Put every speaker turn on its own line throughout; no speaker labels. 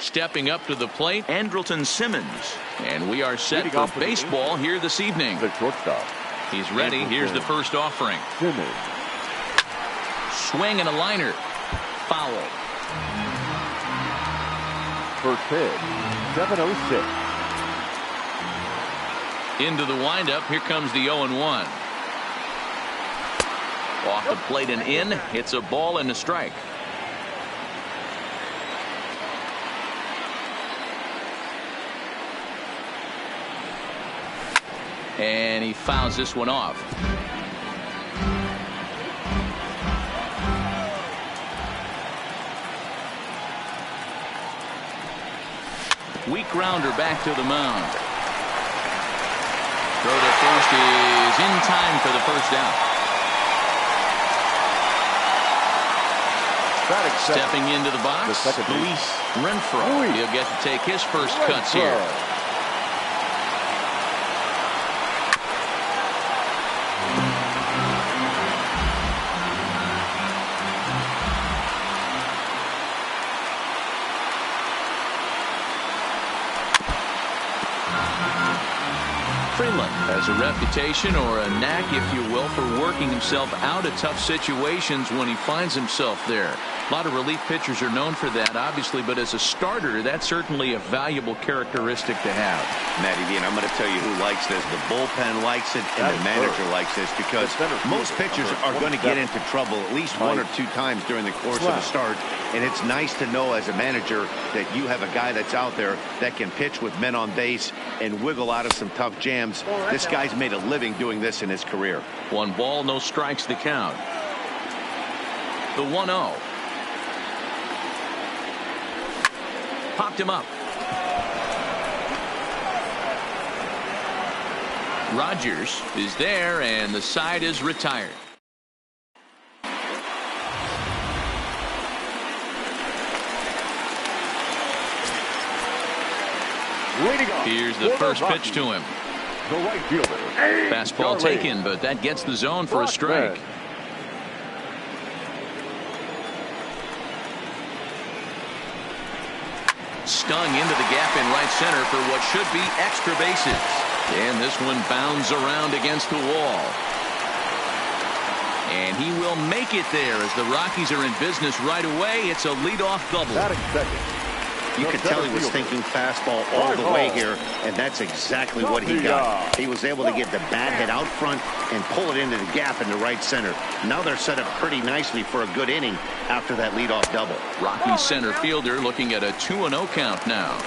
Stepping up to the plate,
Andrelton Simmons.
And we are set for baseball here this evening.
The shortstop.
He's ready. Here's the first offering.
Simmons.
Swing and a liner. Foul.
First pitch. 7:06.
Into the windup. Here comes the 0-1. Off the plate and in. It's a ball and a strike. And he fouls this one off. Weak grounder back to the mound. Throw to first is in time for the first out. Stepping into the box, Luis Renfroe. He'll get to take his first cuts here. Freeland has a reputation, or a knack, if you will, for working himself out of tough situations when he finds himself there. A lot of relief pitchers are known for that, obviously, but as a starter, that's certainly a valuable characteristic to have.
Matty D, and I'm going to tell you who likes this. The bullpen likes it, and the manager likes this, because most pitchers are going to get into trouble at least one or two times during the course of a start, and it's nice to know as a manager that you have a guy that's out there that can pitch with men on base and wiggle out of some tough jams. This guy's made a living doing this in his career.
1 ball, no strikes to count. The 1-0. Popped him up. Rogers is there, and the side is retired. Here's the first pitch to him.
The right fielder.
Fastball taken, but that gets the zone for a strike. Stung into the gap in right center for what should be extra bases. And this one bounds around against the wall. And he will make it there as the Rockies are in business right away. It's a leadoff double.
You could tell he was thinking fastball all the way here, and that's exactly what he got. He was able to get the bat head out front and pull it into the gap in the right center. Now they're set up pretty nicely for a good inning after that leadoff double.
Rockies center fielder looking at a 2-0 count now.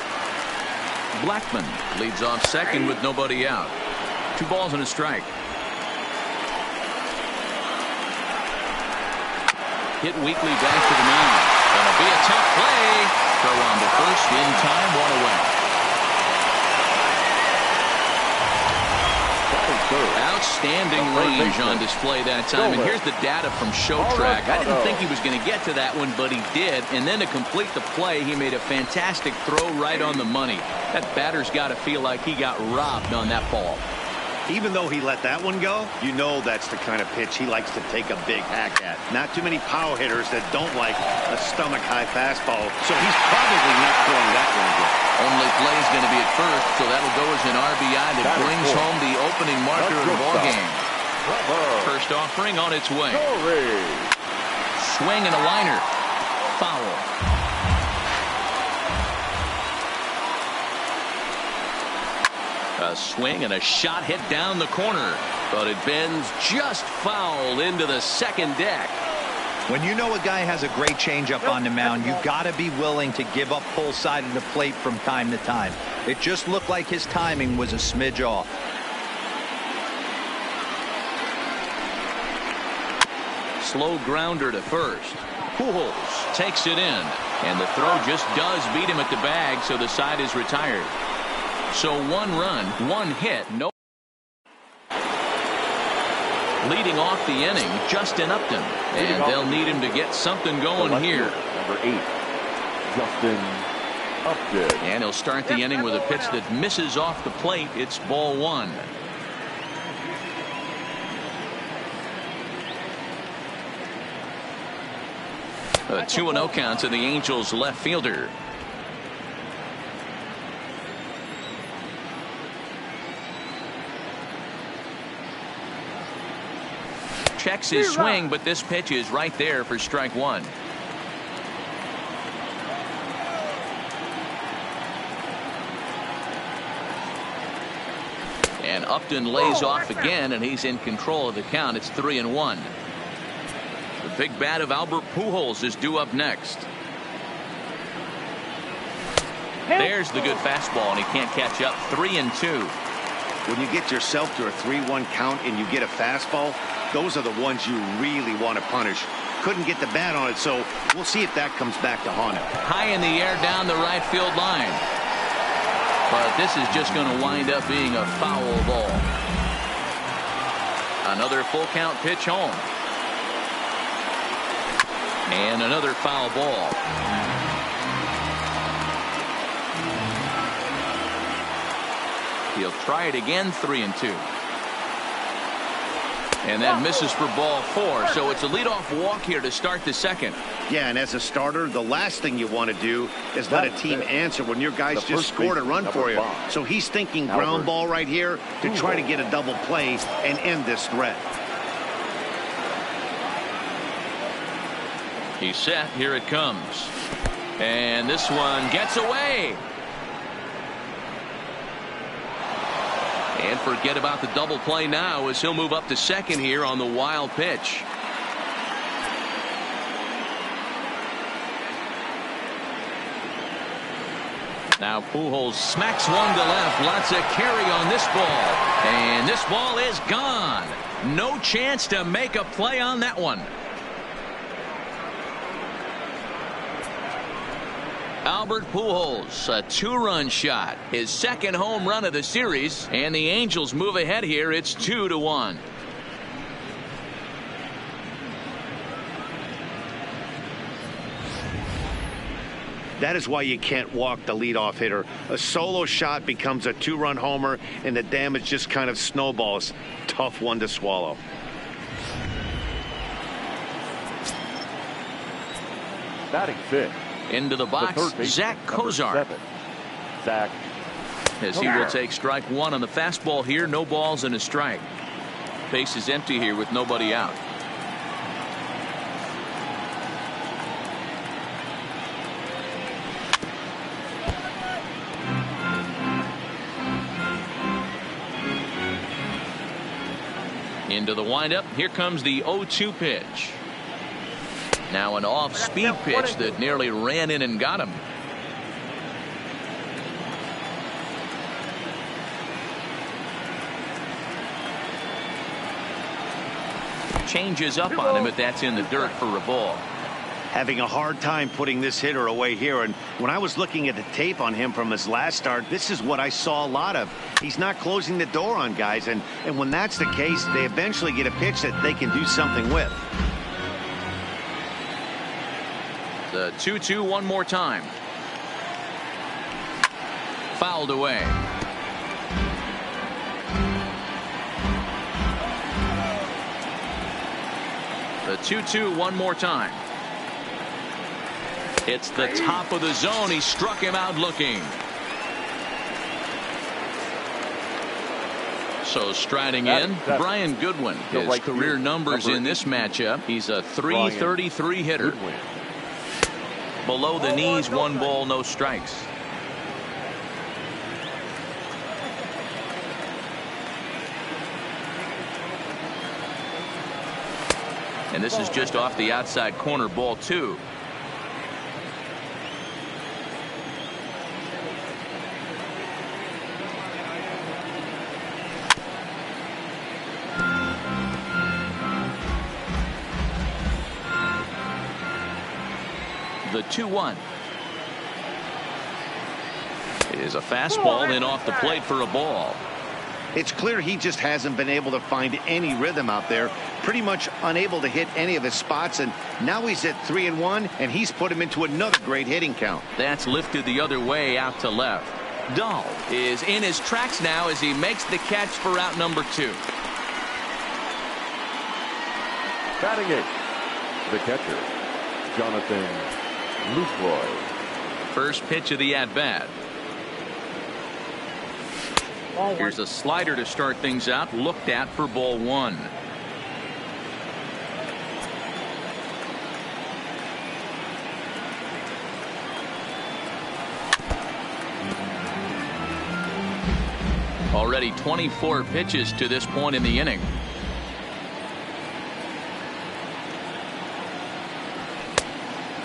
Blackman leads off second with nobody out. 2 balls and a strike. Hit weakly back to the mound. Gonna be a tough play. Throw on to first in time, 1 away. Outstanding range on display that time. And here's the data from ShowTrack. I didn't think he was going to get to that one, but he did. And then to complete the play, he made a fantastic throw right on the money. That batter's got to feel like he got robbed on that ball.
Even though he let that one go, you know that's the kind of pitch he likes to take a big hack at. Not too many power hitters that don't like a stomach-high fastball, so he's probably not throwing that one again.
Only play is going to be at first, so that'll go as an RBI that brings home the opening marker of the ballgame. First offering on its way. Swing and a liner. Foul. A swing and a shot hit down the corner, but it bends just foul into the second deck.
When you know a guy has a great changeup on the mound, you got to be willing to give up pull side of the plate from time to time. It just looked like his timing was a smidge off.
Slow grounder to first. Pujols takes it in, and the throw just does beat him at the bag, so the side is retired. So 1 run, 1 hit, no. Leading off the inning, Justin Upton, and they'll need him to get something going here.
Number 8, Justin Upton.
And he'll start the inning with a pitch that misses off the plate. It's ball 1. A 2-0 count to the Angels left fielder. checks his swing, but this pitch is right there for strike one. And Upton lays off again, and he's in control of the count. It's 3-1. The big bat of Albert Pujols is due up next. There's the good fastball, and he can't catch up. 3-2.
When you get yourself to a 3-1 count and you get a fastball, those are the ones you really want to punish. Couldn't get the bat on it, so we'll see if that comes back to haunt him.
High in the air down the right field line. But this is just going to wind up being a foul ball. Another full count pitch home. And another foul ball. He'll try it again. 3-2. And that misses for ball 4. So it's a leadoff walk here to start the second.
Yeah, and as a starter, the last thing you want to do is let a team answer when your guys just scored a run for you. So he's thinking ground ball right here to try to get a double play and end this threat.
He's set. Here it comes. And this one gets away. And forget about the double play now as he'll move up to second here on the wild pitch. Now Pujols smacks one to left. Lots of carry on this ball. And this ball is gone. No chance to make a play on that one. Albert Pujols, a 2-run shot, his second home run of the series, and the Angels move ahead here. It's 2-1.
That is why you can't walk the leadoff hitter. A solo shot becomes a 2-run homer, and the damage just kind of snowballs. Tough one to swallow.
Batting fifth.
Into the box, Zach Cozart.
Zach.
As he will take strike one on the fastball here. No balls and a strike. Base is empty here with nobody out. Into the windup. Here comes the 0-2 pitch. Now an off-speed pitch that nearly ran in and got him. Changes up on him, but that's in the dirt for a ball.
Having a hard time putting this hitter away here, and when I was looking at the tape on him from his last start, this is what I saw a lot of. He's not closing the door on guys, and when that's the case, they eventually get a pitch that they can do something with.
The 2-2 one more time. Fouled away. The 2-2 one more time. It's the top of the zone. He struck him out looking. So striding in, Brian Goodwin. His career numbers in this matchup. He's a .333 hitter. Below the knees, 1 ball, no strikes. And this is just off the outside corner, ball 2. The 2-1 is a fastball in off the plate for a ball.
It's clear he just hasn't been able to find any rhythm out there. Pretty much unable to hit any of his spots, and now he's at 3-1, and he's put him into another great hitting count.
That's lifted the other way out to left. Dahl is in his tracks now as he makes the catch for out number 2.
Batting 8th, the catcher, Jonathan Lucroy.
First pitch of the at-bat. Here's a slider to start things out, looked at for ball 1. Already 24 pitches to this point in the inning.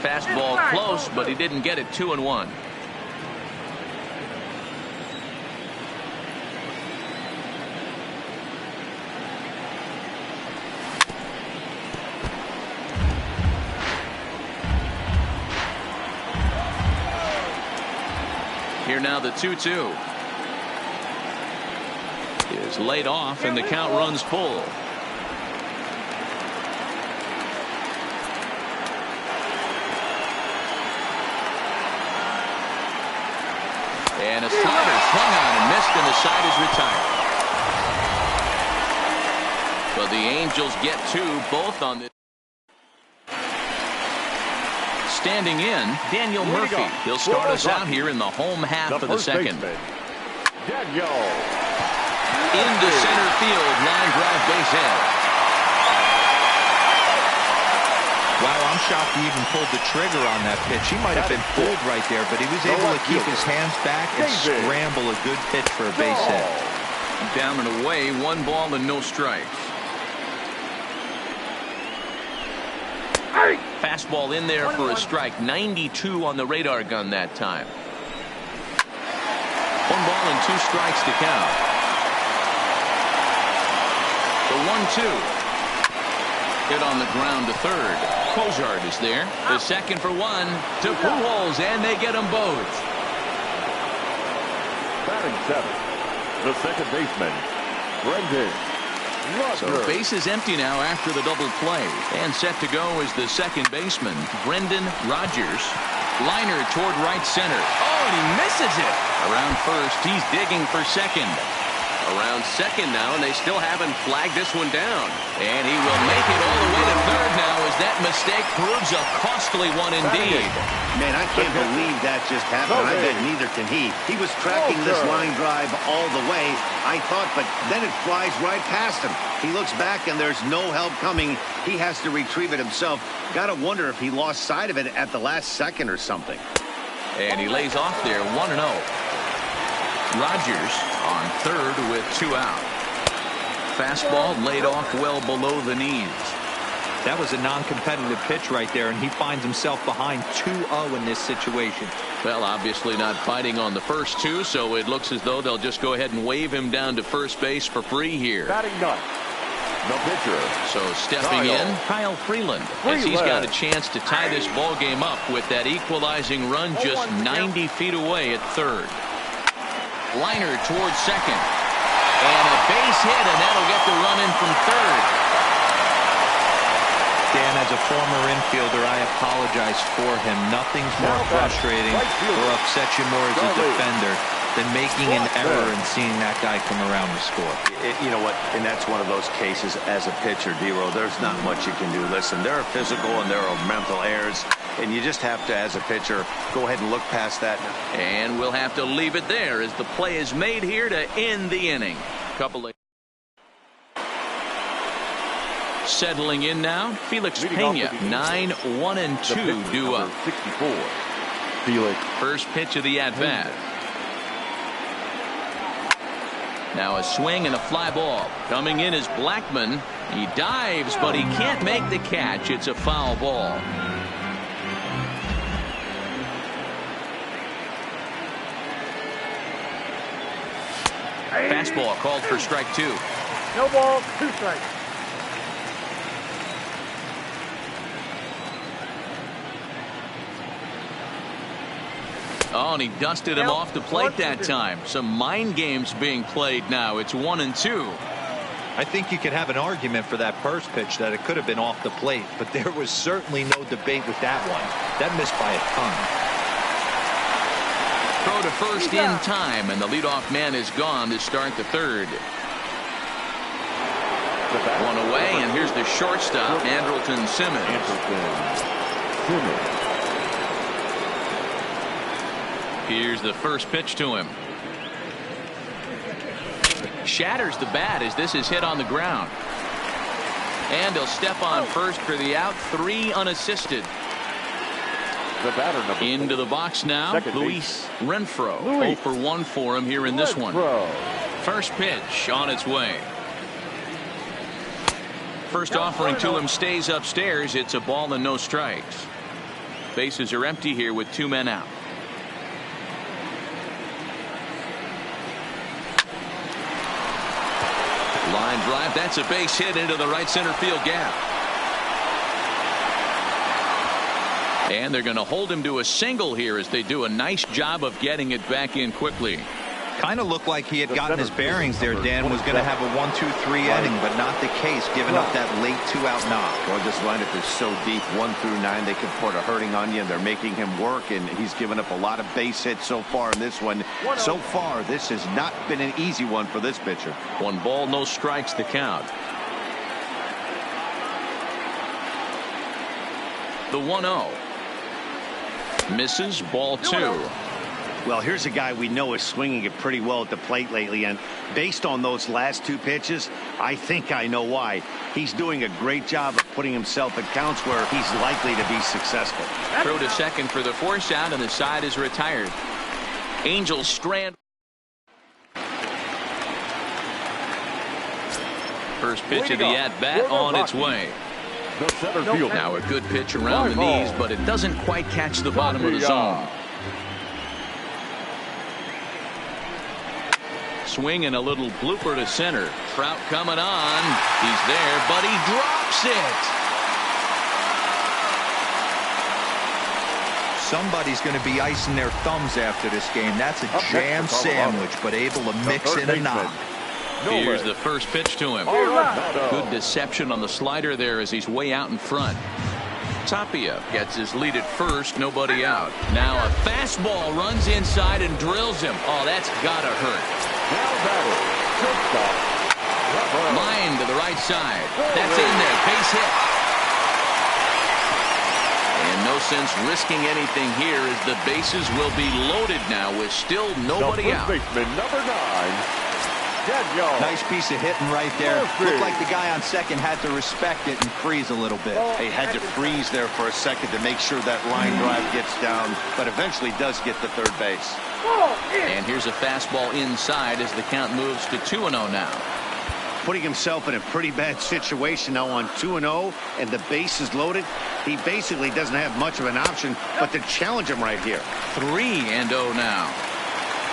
Fastball close, but he didn't get it. 2-1. Here now the 2-2 is laid off and the count runs full. And a slider swung on and missed, and the side is retired. But the Angels get two, both on this. Standing in, Daniel Murphy. He'll start us out here in the home half of the second.
Daniel.
Into center field, line drive, base hit.
Wow, I'm shocked he even pulled the trigger on that pitch. He might have been fooled right there, but he was able to keep his hands back and scramble a good pitch for a base hit.
Down and away, 1 ball and no strikes. Fastball in there for a strike. 92 on the radar gun that time. 1 ball and 2 strikes to count. The 1-2. Hit on the ground to third. Cozart is there. The second for 1 to Pujols, and they get them both.
Batting 7th, the second baseman, Brendan Rodgers.
So base is empty now after the double play. And set to go is the second baseman, Brendan Rodgers. Liner toward right center. Oh, and he misses it. Around first, he's digging for second.
Around second now, and they still haven't flagged this one down.
And he will make it all the way to third now as that mistake proves a costly one indeed.
Man, I can't believe that just happened. I bet neither can he. He was tracking this line drive all the way, I thought, but then it flies right past him. He looks back and there's no help coming. He has to retrieve it himself. Gotta wonder if he lost sight of it at the last second or something.
And he lays off there, 1-0. Rodgers on third with 2 out. Fastball laid off well below the knees.
That was a non-competitive pitch right there, and he finds himself behind 2-0 in this situation.
Well, obviously not fighting on the first 2, so it looks as though they'll just go ahead and wave him down to first base for free here.
Batting 9th, the pitcher.
So stepping in, Kyle Freeland, as he's got a chance to tie this ball game up with that equalizing run just 90 feet away at third. Liner towards second. And a base hit, and that'll get the run in from third.
Dan, as a former infielder, I apologize for him. Nothing's more frustrating or upsets you more as a defender than making an error and seeing that guy come around to score.
You know what? And that's one of those cases as a pitcher, D-Row. There's not much you can do. Listen, there are physical and there are mental errors, and you just have to, as a pitcher, go ahead and look past that.
And we'll have to leave it there as the play is made here to end the inning. Settling in now, Felix Pena, 9-1-2 due up.
64. Felix.
First pitch of the at-bat. Now a swing and a fly ball. Coming in is Blackmon. He dives, but he can't make the catch. It's a foul ball. Fastball called for strike 2.
No ball, 2 strikes.
Oh, and he dusted him off the plate that time. Some mind games being played now. It's 1-2.
I think you could have an argument for that first pitch that it could have been off the plate, but there was certainly no debate with that one. That missed by a ton.
Throw to first in time, and the leadoff man is gone to start the third. 1 away, and here's the shortstop, Andrelton Simmons. Here's the first pitch to him. Shatters the bat as this is hit on the ground. And he'll step on first for the out. 3 unassisted.
The batter
into the box now, Luis Renfroe. 0 for 1 for him here in this one. First pitch on its way. First offering to him stays upstairs. It's a ball and no strikes. Bases are empty here with 2 men out. Line drive. That's a base hit into the right center field gap. And they're going to hold him to a single here as they do a nice job of getting it back in quickly.
Kind of looked like he had gotten his bearings there. Dan was going to have a 1-2-3 inning, but not the case, giving up that late 2-out knock.
Well, this lineup is so deep, 1 through 9, they can put a hurting on you. They're making him work, and he's given up a lot of base hits so far in this one. So far, this has not been an easy one for this pitcher.
1 ball, no strikes, the count. The 1-0. Misses, ball 2.
Well, here's a guy we know is swinging it pretty well at the plate lately, and based on those last 2 pitches, I think I know why. He's doing a great job of putting himself at counts where he's likely to be successful.
Throw to second for the force out, and the side is retired. Angels strand. First pitch of the at-bat on its way. Now a good pitch around the knees, but it doesn't quite catch the bottom of the zone. Swing and a little blooper to center. Trout coming on. He's there, but he drops it.
Somebody's going to be icing their thumbs after this game. That's a jam sandwich, but able to mix in a knock.
Here's the first pitch to him. Good deception on the slider there as he's way out in front. Tapia gets his lead at first, nobody out. Now a fastball runs inside and drills him. Oh, that's gotta hurt. Line to the right side. That's in there. Base hit. And no sense risking anything here as the bases will be loaded now with still nobody out.
Baseman number 9.
Nice piece of hitting right there. Looked like the guy on second had to respect it and freeze a little bit.
He had to freeze there for a second to make sure that line drive gets down, but eventually does get to third base.
And here's a fastball inside as the count moves to 2-0 now.
Putting himself in a pretty bad situation now on 2-0, and the base is loaded. He basically doesn't have much of an option but to challenge him right here.
3-0 now.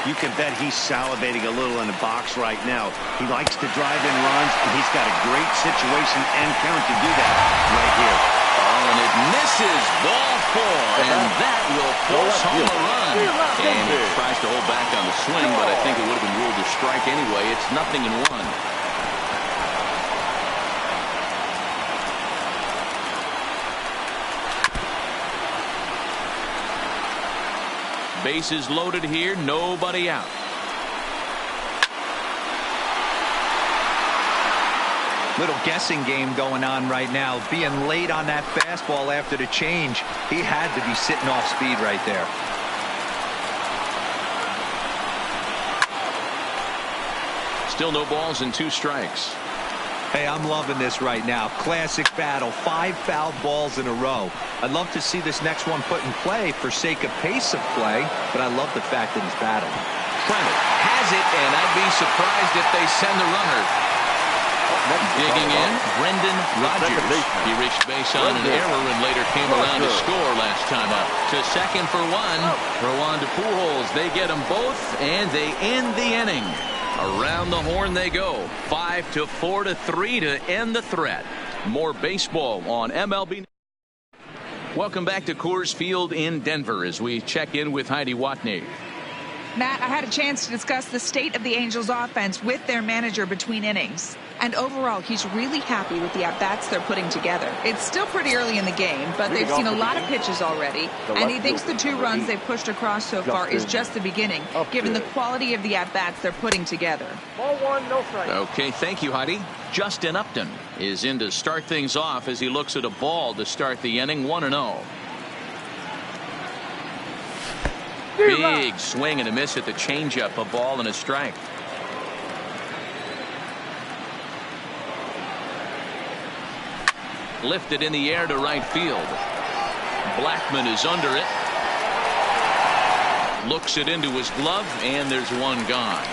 You can bet he's salivating a little in the box right now. He likes to drive in runs, and he's got a great situation and count to do that right here.
Oh, and it misses. Ball 4, and that will force home a run. And he tries to hold back on the swing, but I think it would have been ruled a strike anyway. It's 0-1. Bases loaded here, nobody out.
Little guessing game going on right now. Being late on that fastball after the change, he had to be sitting off speed right there.
Still no balls and 2 strikes.
Hey, I'm loving this right now. Classic battle. 5 foul balls in a row. I'd love to see this next one put in play for sake of pace of play, but I love the fact that he's battling.
Trent has it, and I'd be surprised if they send the runner. Digging in, Brendan Rodgers. He reached base on an error and later came around to score last time up. To second for 1. Throw on to Pujols. They get them both, and they end the inning. Around the horn they go. 5-4-3 to end the threat. More baseball on MLB. Welcome back to Coors Field in Denver as we check in with Heidi Watney.
Matt, I had a chance to discuss the state of the Angels offense with their manager between innings. And overall, he's really happy with the at-bats they're putting together. It's still pretty early in the game, but they've seen a lot of pitches already. And he thinks the 2 runs they've pushed across so far is just the beginning, given the quality of the at-bats they're putting together.
Ball 1, no strike.
Okay, thank you, Heidi. Justin Upton is in to start things off as he looks at a ball to start the inning. 1-0. Big swing and a miss at the changeup. A ball and a strike. Lifted in the air to right field. Blackman is under it. Looks it into his glove, and there's one gone.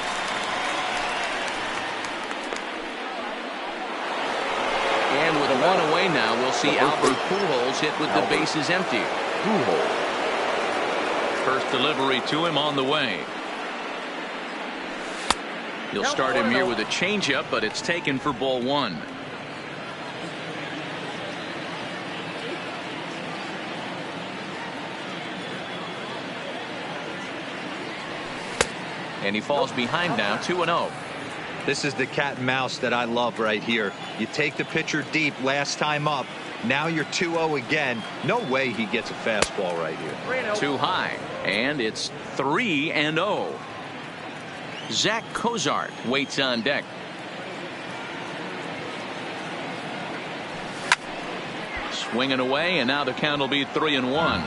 one away now. We'll see Albert Pujols hit with the bases empty. First delivery to him on the way. He'll start him here with a changeup, but it's taken for ball one. And he falls behind now, 2-0.
This is the cat and mouse that I love right here. You take the pitcher deep last time up. Now you're 2-0 again. No way he gets a fastball right here.
Too high. And it's 3-0. Zach Cozart waits on deck. Swinging away, and now the count will be 3-1.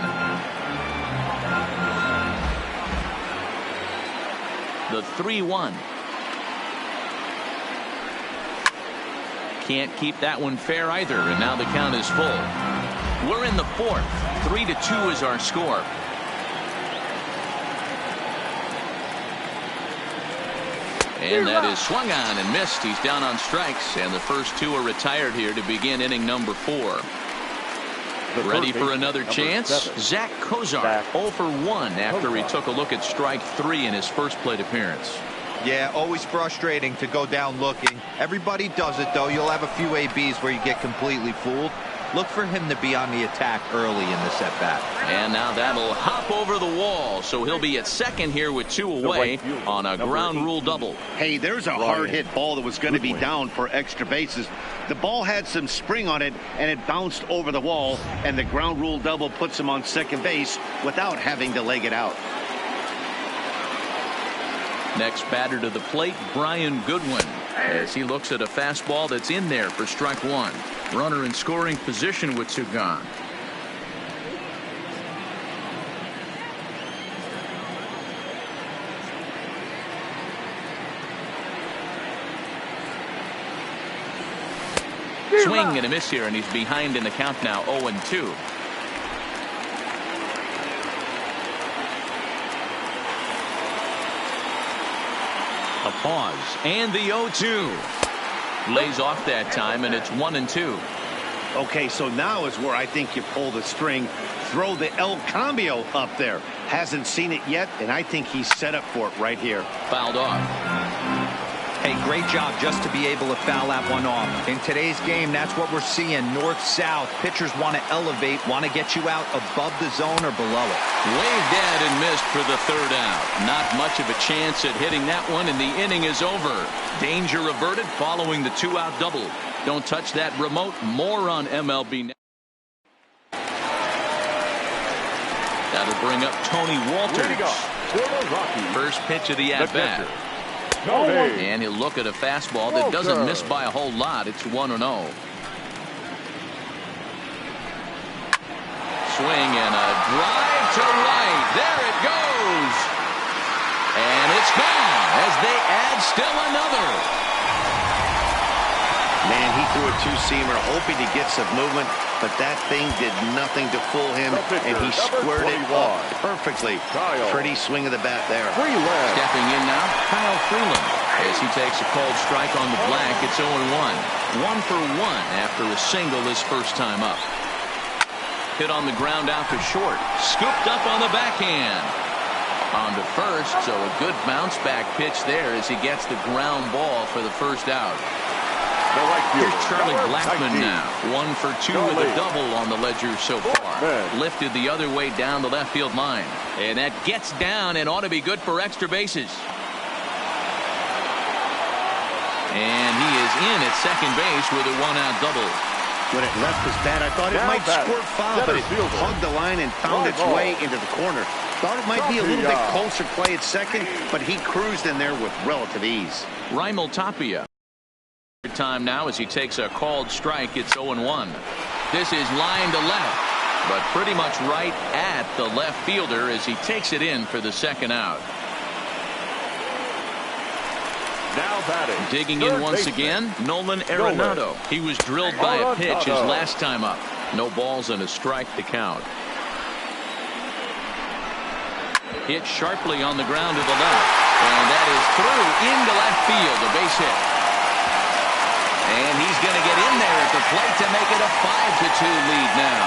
The 3-1. Can't keep that one fair either, and now the count is full. We're in the fourth. 3-2 is our score. And that is swung on and missed. He's down on strikes, and the first two are retired here to begin inning number 4. Ready for another chance? Zach Cozart 0 for 1 after he took a look at strike 3 in his first plate appearance.
Yeah, always frustrating to go down looking. Everybody does it, though. You'll have a few ABs where you get completely fooled. Look for him to be on the attack early in the at-bat.
And now that'll hop over the wall, so he'll be at second here with 2 away on a ground rule double.
Hey, there's a hard hit ball that was going to be down for extra bases. The ball had some spring on it, and it bounced over the wall, and the ground rule double puts him on second base without having to leg it out.
Next batter to the plate, Brian Goodwin, as he looks at a fastball that's in there for strike 1. Runner in scoring position with 2 gone. Swing and a miss here, and he's behind in the count now, 0-2. A pause, and the 0-2. Lays off that time, and it's 1-2.
Okay, so now is where I think you pull the string. Throw the El Cambio up there. Hasn't seen it yet, and I think he's set up for it right here.
Fouled off.
Hey, great job just to be able to foul that one off. In today's game, that's what we're seeing. North-south. Pitchers want to elevate, want to get you out above the zone or below it.
Waved at and missed for the 3rd out. Not much of a chance at hitting that one, and the inning is over. Danger averted following the 2-out double. Don't touch that remote. More on MLB Net. That'll bring up Tony Walters. First pitch of the at-bat. And he'll look at a fastball that doesn't miss by a whole lot. It's 1-0. Swing and a drive to right. There it goes. And it's gone as they add still another.
Man, he threw a 2-seamer hoping to get some movement, but that thing did nothing to fool him, and he squared it up perfectly. Pretty swing of the bat there.
Stepping in now, Kyle Freeland. As he takes a called strike on the black, it's 0-1. 1 for 1 after a single his first time up. Hit on the ground out to short. Scooped up on the backhand. On to first, so a good bounce back pitch there as he gets the ground ball for the first out. Here's Charlie Blackmon now. 1 for 2 with a double on the ledger so far. Lifted the other way down the left field line. And that gets down and ought to be good for extra bases. And he is in at second base with a 1-out double.
When it left his bat, I thought it might squirt foul, but it hugged the line and found its way into the corner. Thought it might be a little bit closer play at second, but he cruised in there with relative ease.
Raimel Tapia. Time now as he takes a called strike. It's 0-1. This is line to left, but pretty much right at the left fielder as he takes it in for the 2nd out.
Now batting.
Digging in once again, Nolan Arenado. He was drilled by a pitch his last time up. No balls and a strike to count. Hit sharply on the ground to the left, and that is through into left field. A base hit. And he's going to get in there at the plate to make it a 5-2 lead now.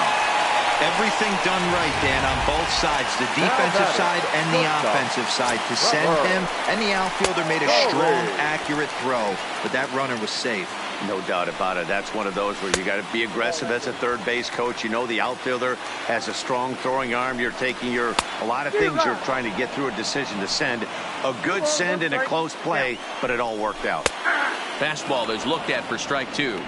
Everything done right, Dan, on both sides, the defensive side and the offensive side, to send him, and the outfielder made a strong, accurate throw, but that runner was safe.
No doubt about it. That's one of those where you got to be aggressive as a third base coach. You know the outfielder has a strong throwing arm. You're taking a lot of things you're trying to get through a decision to send. A good send in a close play, but it all worked out.
Fastball is looked at for strike 2.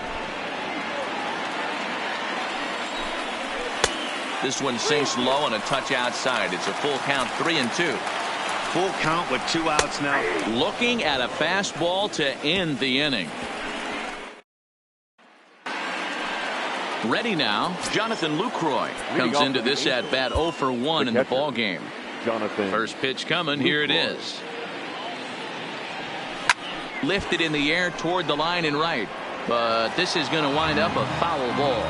This one sinks low and a touch outside. It's a full count, 3-2.
Full count with 2 outs now.
Looking at a fastball to end the inning. Ready now, Jonathan Lucroy comes into this at bat 0 for 1 in the ball game. First pitch coming, here it is. Lifted in the air toward the line and right, but this is going to wind up a foul ball.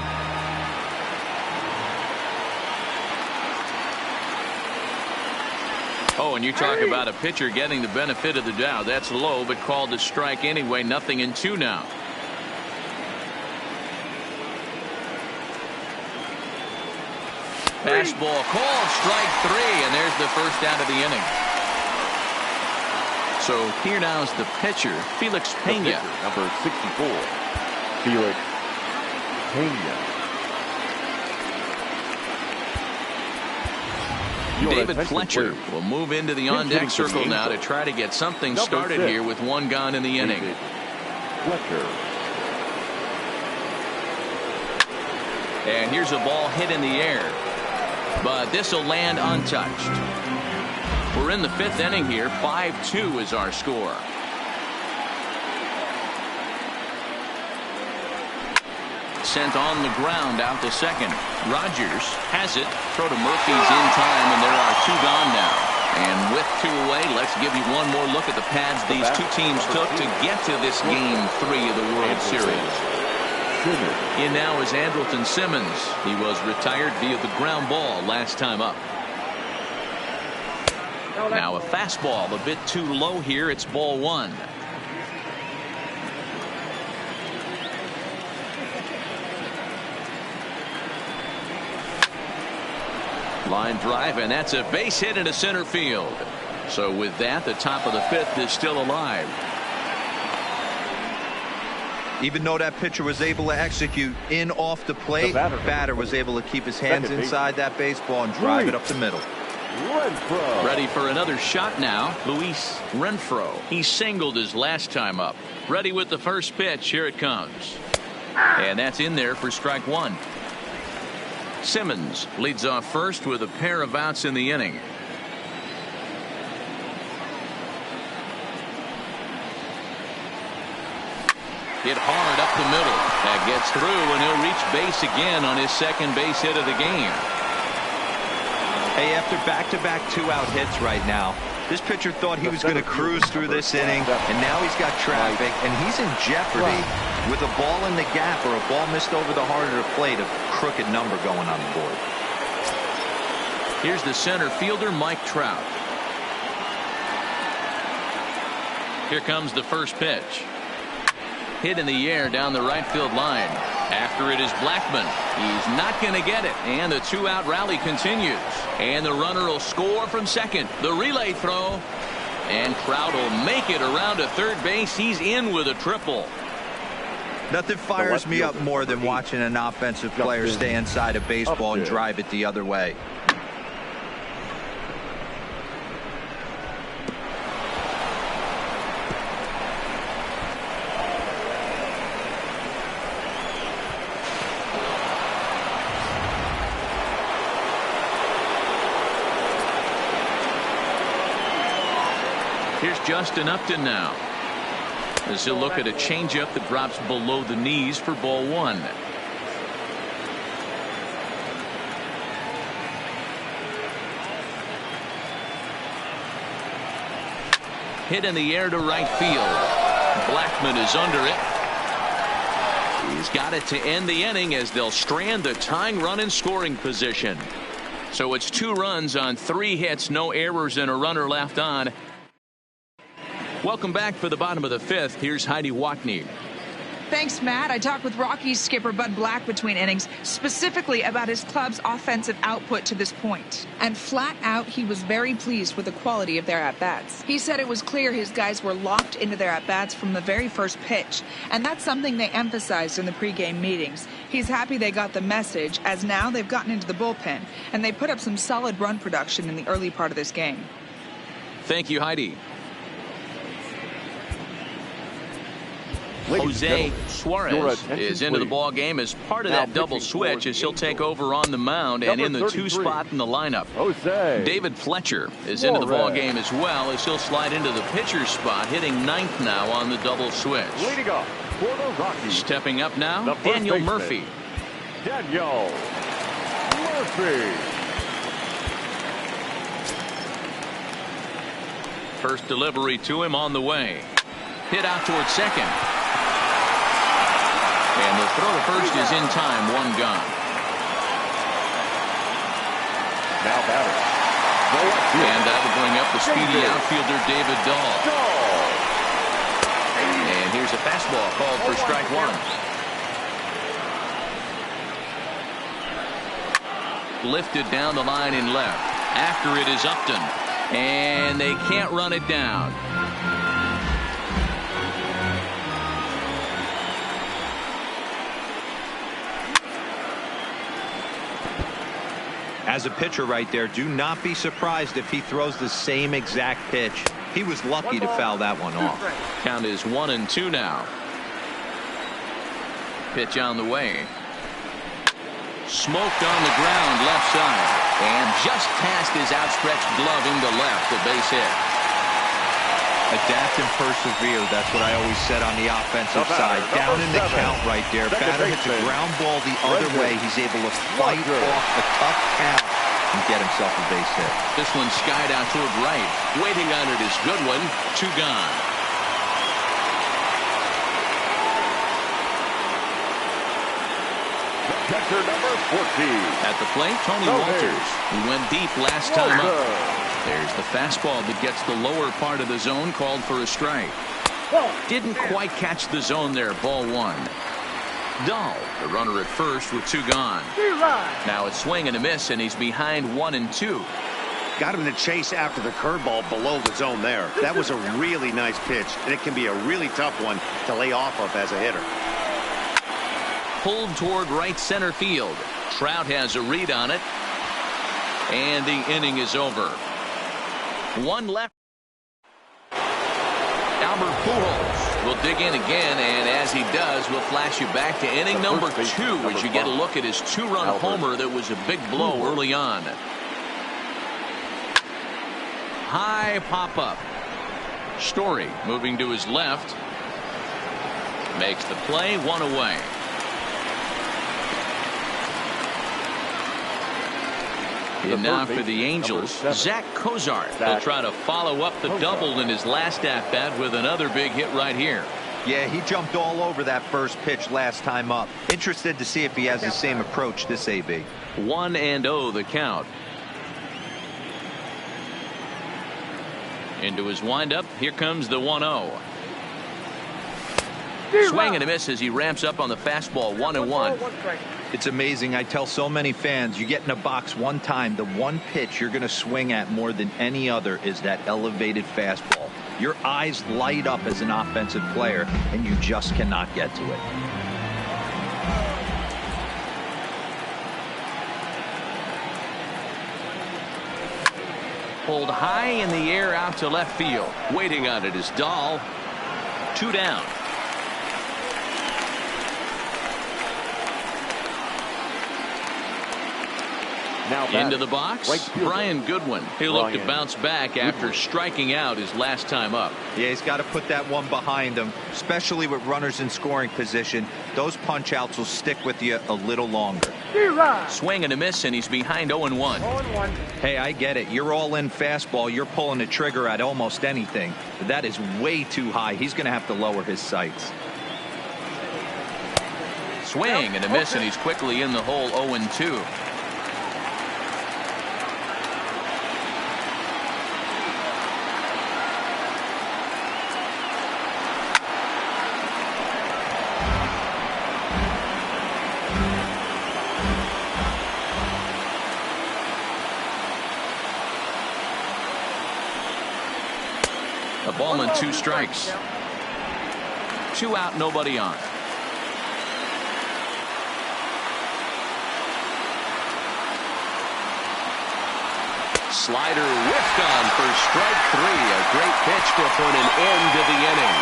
Oh, and you talk about a pitcher getting the benefit of the doubt. That's low, but called a strike anyway. 0-2 now. Fastball called, strike 3, and there's the first out of the inning. So here now is the pitcher, Felix Pena.
Number 64, Felix Pena.
David Fletcher will move into the on-deck circle now to try to get something started here with 1 gone in the inning.
Fletcher.
And here's a ball hit in the air, but this will land untouched. We're in the 5th inning here. 5-2 is our score. Sent on the ground out to second. Rogers has it. Throw to Murphy's in time, and there are 2 gone now. And with 2 away, let's give you one more look at the pads these 2 teams took to get to this Game 3 of the World Series. In now is Andrelton Simmons. He was retired via the ground ball last time up. Now a fastball a bit too low here. It's ball 1. Line drive, and that's a base hit into center field. So with that, the top of the 5th is still alive.
Even though that pitcher was able to execute in off the plate, the batter was able to keep his hands inside that baseball and drive it up the middle.
Renfroe.
Ready for another shot now, Luis Renfroe. He singled his last time up. Ready with the first pitch. Here it comes. And that's in there for strike 1. Simmons leads off first with a pair of outs in the inning. Hit hard up the middle. That gets through, and he'll reach base again on his second base hit of the game.
Hey, after back-to-back 2-out hits right now, this pitcher thought he was going to cruise through this inning, and now he's got traffic, and he's in jeopardy with a ball in the gap or a ball missed over the heart of the plate, a crooked number going on the board.
Here's the center fielder, Mike Trout. Here comes the first pitch. Hit in the air down the right field line. After it is Blackmon. He's not going to get it, and the 2-out rally continues. And the runner will score from second. The relay throw, and Trout will make it around to third base. He's in with a triple.
Nothing fires me up more than watching an offensive player stay inside a baseball and drive it the other way.
Here's Justin Upton now, as he'll look at a changeup that drops below the knees for ball 1. Hit in the air to right field. Blackmon is under it. He's got it to end the inning as they'll strand the tying run in scoring position. So it's 2 runs on 3 hits, no errors, and a runner left on. Welcome back for the bottom of the 5th. Here's Heidi Watney.
Thanks, Matt. I talked with Rockies skipper Bud Black between innings, specifically about his club's offensive output to this point. And flat out, he was very pleased with the quality of their at-bats. He said it was clear his guys were locked into their at-bats from the very first pitch, and that's something they emphasized in the pregame meetings. He's happy they got the message, as now they've gotten into the bullpen, and they put up some solid run production in the early part of this game.
Thank you, Heidi.
Ladies
Jose Suarez is into the ball game as part of that double switch as he'll take over on the mound and in the 2 spot in the lineup.
Jose
David Fletcher is into the ball game as well as he'll slide into the pitcher's spot, hitting 9th now on the double switch.
Leading off for the Rockies.
Stepping up now,
Daniel
Murphy.
Daniel Murphy.
First delivery to him on the way. Hit out towards second. And the throw to first is in time, 1 gone.
Now batter.
And that will bring up the speedy outfielder David Dahl. And here's a fastball called for strike 1. Lifted down the line in left. After it is Upton. And they can't run it down.
As a pitcher right there, do not be surprised if he throws the same exact pitch. He was lucky to foul that one off.
Count is 1-2 now. Pitch on the way. Smoked on the ground left side. And just past his outstretched glove into left, a base hit.
Adapt and persevere. That's what I always said on the offensive side. Down in the count right there. Batter hits a ground ball the other way. He's able to fight off a tough count and get himself a base hit.
This one skied out toward right. Waiting on it is Goodwin. 2 gone.
Catcher number 14.
At the plate, Tony Walters, who went deep last time up. There's the fastball that gets the lower part of the zone, called for a strike. Didn't quite catch the zone there, ball 1. Dahl, the runner at first with 2 gone. Now it's swing and a miss, and he's behind 1-2.
Got him to chase after the curveball below the zone there. That was a really nice pitch, and it can be a really tough one to lay off of as a hitter.
Pulled toward right center field. Trout has a read on it. And the inning is over. 1 left. Albert Pujols will dig in again, and as he does, we'll flash you back to inning number 2 as you get a look at his 2-run homer that was a big blow early on. High pop-up. Story moving to his left. Makes the play, 1 away. And now for the Angels, Zach Cozart. He'll try to follow up the double in his last at-bat with another big hit right here.
Yeah, he jumped all over that first pitch last time up. Interested to see if he has the same approach this AB.
1-0 the count. Into his windup. Here comes the 1-0. Swing and a miss as he ramps up on the fastball. 1-1.
It's amazing. I tell so many fans, you get in a box one time, the one pitch you're going to swing at more than any other is that elevated fastball. Your eyes light up as an offensive player, and you just cannot get to it.
Pulled high in the air out to left field. Waiting on it is Dahl. 2 down.
Now
into the box, Brian Goodwin. He'll look to bounce back after striking out his last time up.
Yeah, he's got to put that one behind him, especially with runners in scoring position. Those punch outs will stick with you a little longer.
Swing and a miss, and he's behind 0-1.
Hey, I get it. You're all in fastball. You're pulling the trigger at almost anything. But that is way too high. He's going to have to lower his sights.
Swing and a miss, and he's quickly in the hole. 0-2. A ball and 2 strikes. 2 out, nobody on. Slider whiffed on for strike 3. A great pitch to put an end to the inning.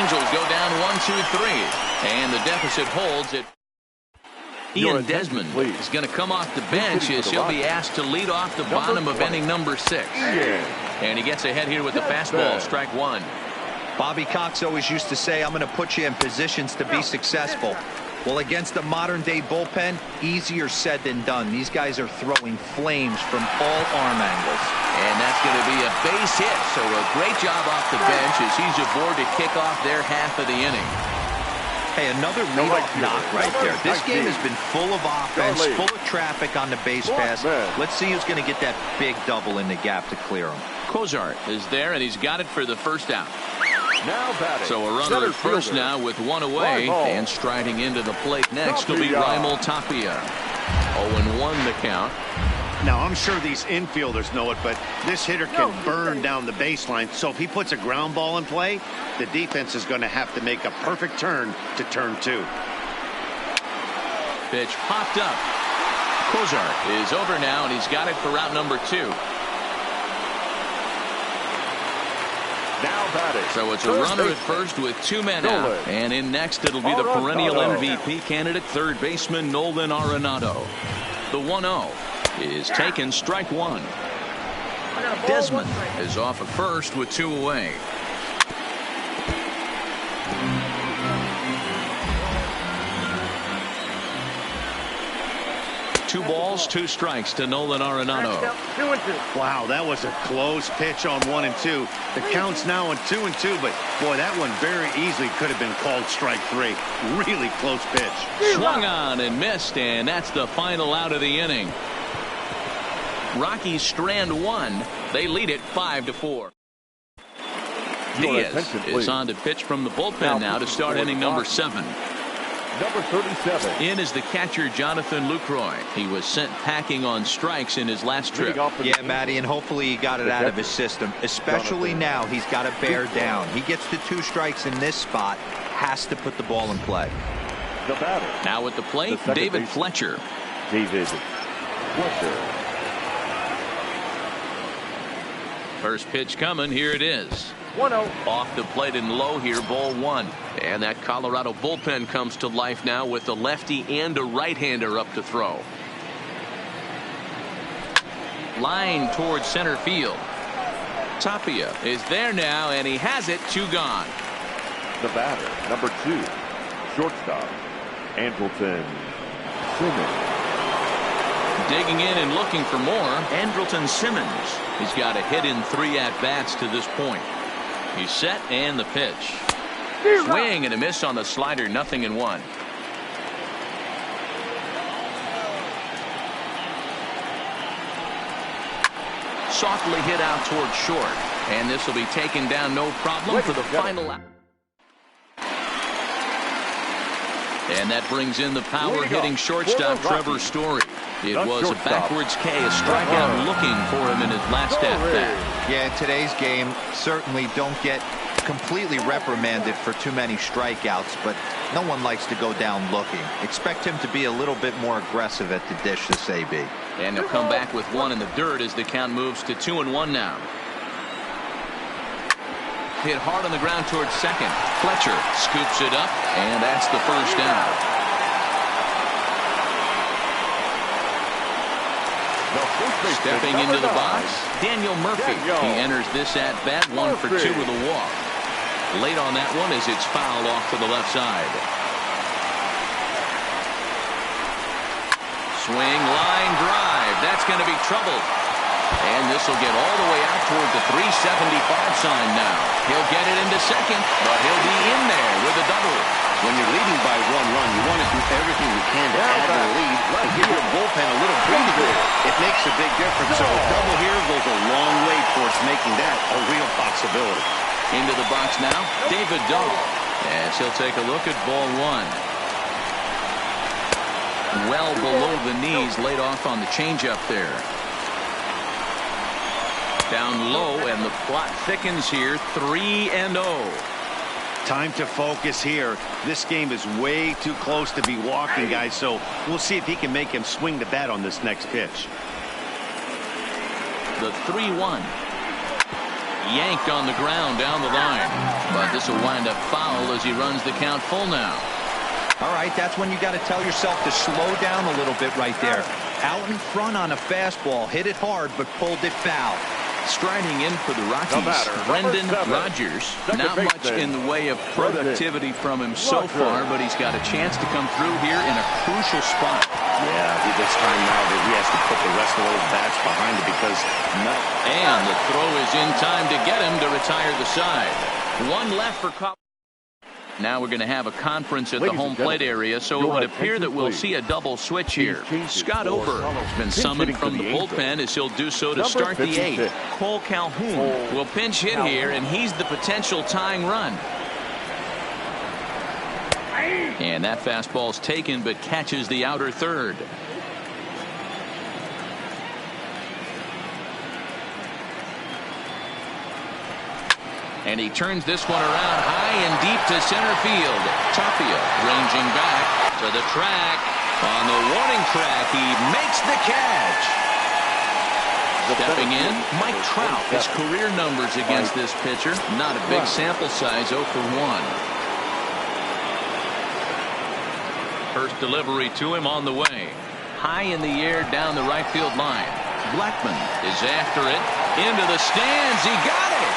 Angels go down 1-2-3, and the deficit holds it. Ian Desmond is going to come off the bench as he'll be asked to lead off the bottom of inning number 6. And he gets ahead here with the fastball, strike 1.
Bobby Cox always used to say, I'm going to put you in positions to be successful. Well, against a modern-day bullpen, easier said than done. These guys are throwing flames from all arm angles.
And that's going to be a base hit, so a great job off the bench as he's aboard to kick off their half of the inning.
Hey, another leadoff knock right there. This game has been full of offense, full of traffic on the base pass. Let's see who's going to get that big double in the gap to clear him.
Cozart is there, and he's got it for the first out.
Now batting.
So a runner at first now with 1 away, and striding into the plate next will be Raimel Tapia. 0-1 the count.
Now, I'm sure these infielders know it, but this hitter can burn down the baseline. So if he puts a ground ball in play, the defense is going to have to make a perfect turn to turn 2.
Pitch popped up. Cozart is over now, and he's got it for route number 2.
Now batting.
So it's a runner at first with 2 men out. And in next, it'll be the perennial MVP candidate, third baseman Nolan Arenado. The 1-0 is taken, strike 1. Desmond is off at first with 2 away. Two balls, 2 strikes to Nolan Arenado.
2-2.
Wow, that was a close pitch on 1 and 2. The count's now on 2 and 2, but boy, that one very easily could have been called strike 3. Really close pitch.
Swung on and missed, and that's the final out of the inning. Rockies strand 1. They lead it 5-4. Diaz is on to pitch from the bullpen now to start inning number 7.
Number 37.
In is the catcher, Jonathan Lucroy. He was sent packing on strikes in his last trip.
Yeah, Matty, and hopefully he got it out of his system. Especially now, he's got to bear down. He gets to 2 strikes in this spot, has to put the ball in play.
The batter.
Now at the plate, David Fletcher.
David Fletcher.
First pitch coming. Here it is.
1-0.
Off the plate and low here, ball 1. And that Colorado bullpen comes to life now with a lefty and a right-hander up to throw. Line towards center field. Tapia is there now, and he has it. 2 gone.
The batter, number 2, shortstop, Andrelton Simmons.
Digging in and looking for more, Andrelton Simmons. He's got a hit in 3 at-bats to this point. He's set, and the pitch. Swing and a miss on the slider, 0-1. Softly hit out toward short, and this will be taken down no problem for the final out. And that brings in the power-hitting shortstop, Trevor Story. It was a backwards K, a strikeout looking for him in his last at-bat.
Yeah, in today's game, certainly don't get completely reprimanded for too many strikeouts, but no one likes to go down looking. Expect him to be a little bit more aggressive at the dish this AB.
And he'll come back with 1 in the dirt as the count moves to 2-1 now. Hit hard on the ground towards second. Fletcher scoops it up, and that's the first down. Stepping into the box, Daniel Murphy. He enters this at-bat, 1 for 2 with a walk. Late on that one as it's fouled off to the left side. Swing, line drive. That's going to be trouble. And this will get all the way out toward the 375 sign now. He'll get it into second, but he'll be in there with a double.
When you're leading by 1 run, you want to do everything you can to add to the lead and give your bullpen a little breather. It makes a big difference. So a double here goes a long way towards making that a real possibility.
Into the box now, David Dahl, as he'll take a look at ball 1. Well below the knees, laid off on the changeup there. Down low, and the Clock thickens here, 3-0.
Time to focus here. This game is way too close to be walking, guys, so we'll see if he can make him swing the bat on this next pitch.
The 3-1. Yanked on the ground down the line. But this will wind up foul as he runs the count full now.
All right, that's when you got to tell yourself to slow down a little bit right there. Out in front on a fastball, hit it hard, but pulled it foul.
Striding in for the Rockies, Brendan Rodgers. Not much in the way of productivity from him so far, but he's got a chance to come through here in a crucial spot.
Yeah, this time now that he has to put the rest of those bats behind it because
And the throw is in time to get him to retire the side. One left for Cobb. Now we're going to have a conference at the home plate area, so it would appear that we'll see a double switch here. Scott Oberg has been summoned from the bullpen as he'll do so to start the 8th. Cole Calhoun will pinch hit here, and he's the potential tying run. And that fastball's taken, but catches the outer third. And he turns this one around high and deep to center field. Tapia ranging back to the track. On the warning track, he makes the catch. Stepping in, Mike Trout. His career numbers against this pitcher. Not a big sample size, 0 for 1. First delivery to him on the way. High in the air down the right field line. Blackman is after it. Into the stands. He got it.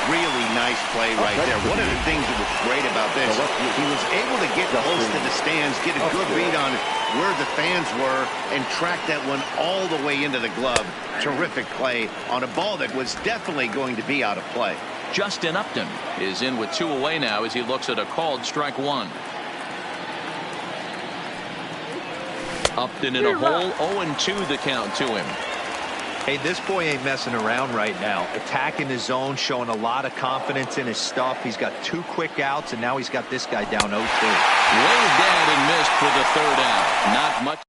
really nice play right there. One of the things that was great about this, he was able to get close to the stands, get a good read on where the fans were, and track that one all the way into the glove. Terrific play on a ball that was definitely going to be out of play.
Justin Upton is in with 2 away now as he looks at a called strike 1. Upton in a hole, 0-2 the count to him.
Hey, this boy ain't messing around right now. Attacking his zone, showing a lot of confidence in his stuff. He's got 2 quick outs, and now he's got this guy down 0-2.
Way dead and missed for the 3rd out. Not much.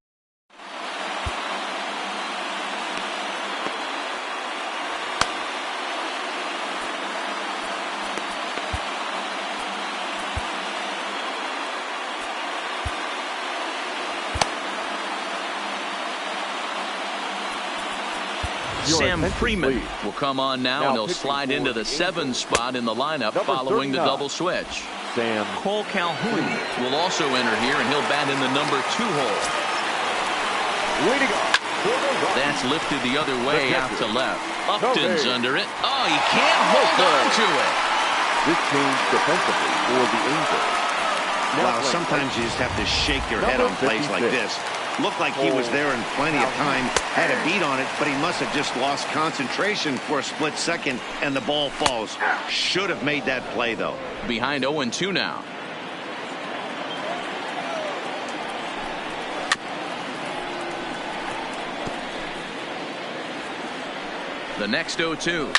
Sam Freeman will come on now, and he'll slide into the 7 spot in the lineup following the double switch. Cole Calhoun will also enter here, and he'll bat in the number 2 hole. That's lifted the other way out to left. Upton's under it. Oh, he can't hold on to it.
This change defensively for the Angels.
Wow, sometimes you just have to shake your head on plays like this. Looked like he was there in plenty of time, had a beat on it, but he must have just lost concentration for a split second, and the ball falls. Should have made that play, though.
Behind 0-2 now. The next 0-2.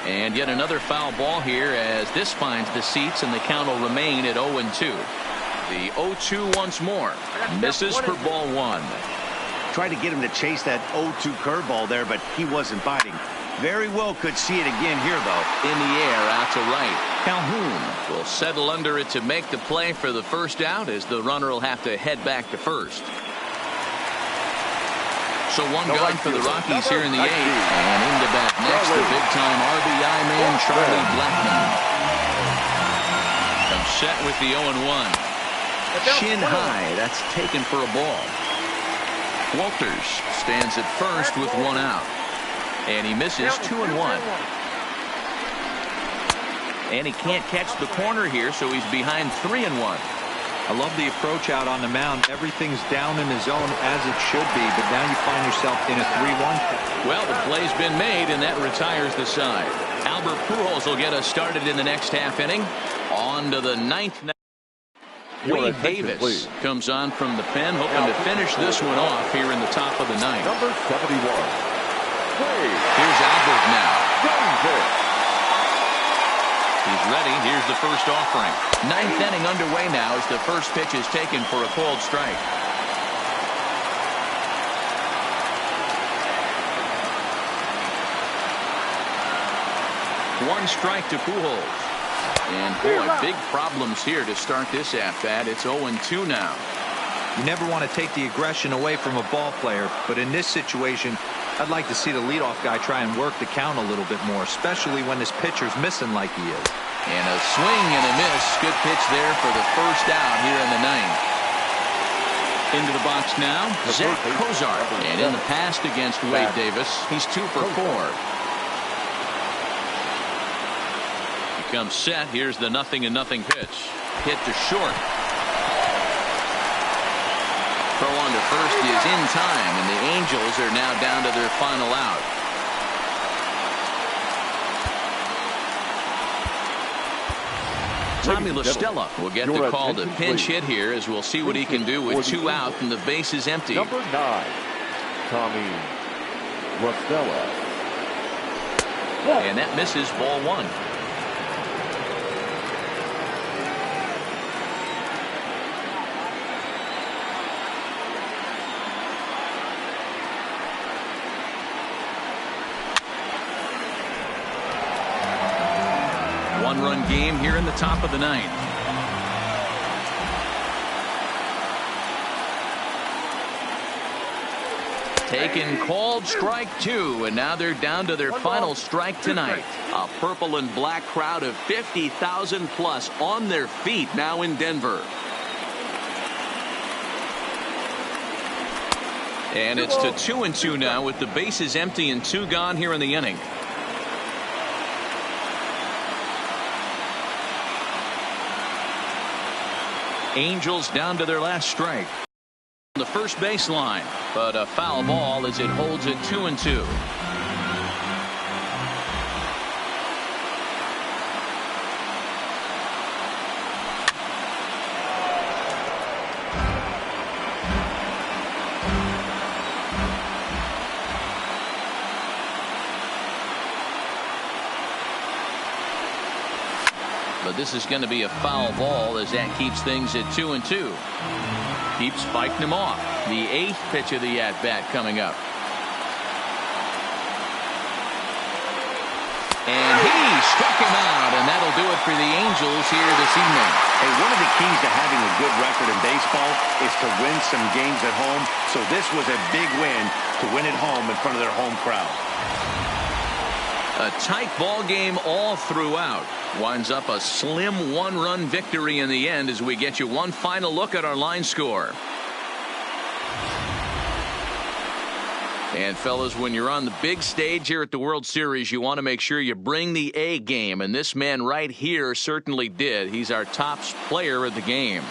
And yet another foul ball here as this finds the seats, and the count will remain at 0-2. The 0-2 once more. Misses for ball 1.
Tried to get him to chase that 0-2 curveball there, but he wasn't biting. Very well could see it again here, though.
In the air out to right. Calhoun will settle under it to make the play for the first out, as the runner will have to head back to first. So one gone for the Rockies here in the 8th. And into bat next, the big-time RBI man, Charlie Blackman. Comes set with the 0-1. Shin high, that's taken for a ball. Walters stands at first with 1 out. And he misses 2-1. And he can't catch the corner here, so he's behind 3-1.
I love the approach out on the mound. Everything's down in the zone as it should be, but now you find yourself in a 3-1.
Well, the play's been made, and that retires the side. Albert Pujols will get us started in the next half inning. On to the 9th. Wade Davis comes on from the pen, hoping to finish this one off here in the top of the 9th.
Number 71.
Here's Albert now. He's ready. Here's the first offering. 9th inning underway now as the first pitch is taken for a called strike. 1 strike to Pujols. And boy, big problems here to start this at-bat. It's 0-2 now.
You never want to take the aggression away from a ball player, but in this situation, I'd like to see the leadoff guy try and work the count a little bit more, especially when this pitcher's missing like he is.
And a swing and a miss. Good pitch there for the first out here in the 9th. Into the box now, Zach Cozart. And in the past against Wade Davis, he's 2 for 4. He comes set. Here's the 0-0 pitch. Hit to short. Throw on to first is in time, and the Angels are now down to their final out. Tommy La Stella will get the call to pinch hit here, as we'll see what he can do with 2 out and the base is empty.
Number 9, Tommy La Stella.
And that misses, ball 1. One-run game here in the top of the 9th. Taken, called, strike 2, and now they're down to their final strike tonight. A purple and black crowd of 50,000 plus on their feet now in Denver. And it's to 2-2 now with the bases empty and 2 gone here in the inning. Angels down to their last strike. The first baseline, but a foul ball as it holds it 2-2. But this is going to be a foul ball as that keeps things at 2-2. Keeps fighting him off. The 8th pitch of the at-bat coming up. And he struck him out, and that'll do it for the Angels here this evening.
Hey, one of the keys to having a good record in baseball is to win some games at home. So this was a big win to win at home in front of their home crowd.
A tight ball game all throughout. Winds up a slim 1-run victory in the end as we get you one final look at our line score. And fellas, when you're on the big stage here at the World Series, you want to make sure you bring the A game, and this man right here certainly did. He's our top player of the game.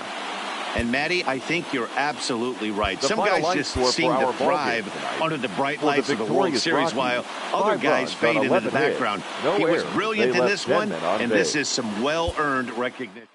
And Matty, I think you're absolutely right. Some guys just seem to thrive under the bright lights of the World Series, while other guys fade into the background. He was brilliant in this one, and this is some well-earned recognition.